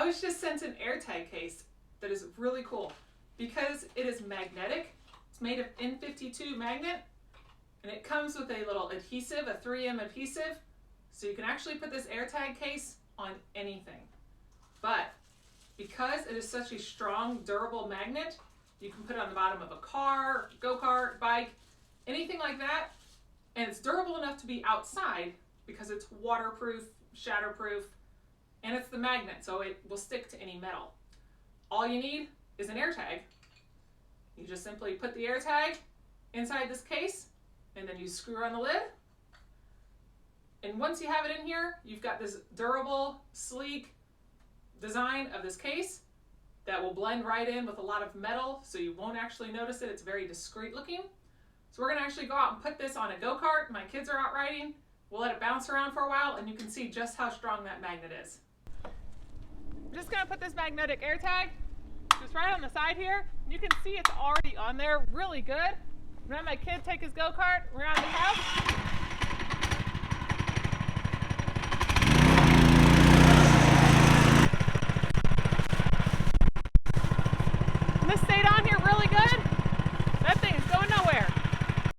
I was just sent an AirTag case that is really cool because it is magnetic. It's made of N52 magnet, and it comes with a little adhesive, a 3M adhesive, so you can actually put this AirTag case on anything. But because it is such a strong, durable magnet, you can put it on the bottom of a car, go-kart, bike, anything like that, and it's durable enough to be outside because it's waterproof, shatterproof, and it's the magnet, so it will stick to any metal. All you need is an AirTag. You just simply put the AirTag inside this case, and then you screw on the lid. And once you have it in here, you've got this durable, sleek design of this case that will blend right in with a lot of metal, so you won't actually notice it. It's very discreet looking. So we're gonna actually go out and put this on a go-kart. My kids are out riding. We'll let it bounce around for a while, and you can see just how strong that magnet is. I'm just gonna put this magnetic AirTag just right on the side here. You can see it's already on there really good. I'm gonna have my kid take his go-kart around the house. This stayed on